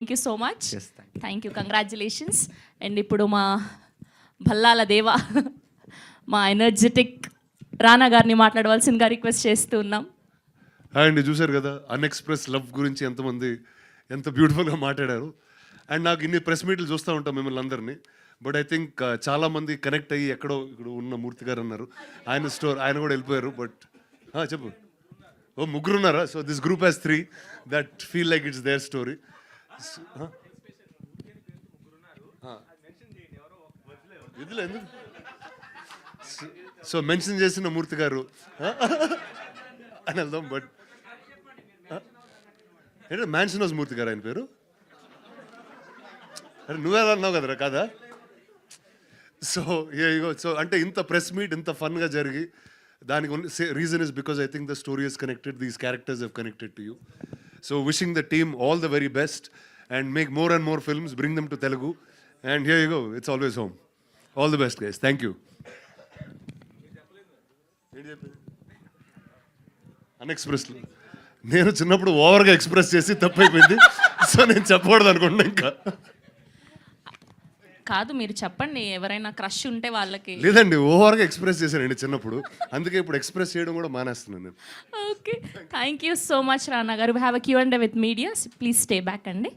Thank you so much. Yes, thank you. Thank you, congratulations. And ఇప్పుడు మా భల్లాల దేవ, మా ఎనర్జెటిక్ రానా గారిని మాట్లాడవలసిందిగా రిక్వెస్ట్ చేస్తూ ఉన్నాం. అండ్ చూశారు కదా అన్ఎక్స్ప్రెస్ లవ్ గురించి ఎంతమంది ఎంత బ్యూటిఫుల్గా మాట్లాడారు. అండ్ నాకు ఇన్ని ప్రెస్ మీట్లు చూస్తూ ఉంటాం మిమ్మల్ని అందరినీ. బట్ ఐ థింక్ చాలామంది కనెక్ట్ అయ్యి ఎక్కడో ఇక్కడ ఉన్న మూర్తి గారు అన్నారు, ఆయన కూడా వెళ్ళిపోయారు. బట్ చెప్పు, ఓ ముగ్గురు ఉన్నారా? So this group has 3 that feel like it's their story. ఇదిలో ఎందుకు సో మెన్షన్ చేసిన మూర్తి గారు అని వెళ్దాం. బట్ ఏంటంటే మ్యాన్షన్ హౌస్ మూర్తి గారు ఆయన పేరు. అరే నువ్వే అన్నావు కదరా కాదా? సో సో అంటే ఇంత ప్రెస్ మీట్ ఇంత ఫన్గా జరిగి దానికి reason is because I think the story is connected, these characters have connected to you. So wishing the team all the very best and make more and more films, bring them to Telugu and here you go, it's always home. All the best guys, thank you. అన్ఎక్స్ప్రెస్లో నేను చిన్నప్పుడు ఓవర్గా express చేసి తప్పైపోయింది. So నేను చెప్పకూడదు అనుకుంటున్నా. ఇంకా కాదు, మీరు చెప్పండి, ఎవరైనా క్రష్ ఉంటే వాళ్ళకి. లేదండి, ఓవర్గా ఎక్స్ప్రెస్ చేశానండి చిన్నప్పుడు, అందుకే ఇప్పుడు ఎక్స్ప్రెస్ చేయడం కూడా మానేస్తున్నాను నేను. Okay, thank you so much Rana గారు. Have a Q&A with media, please stay back అండి.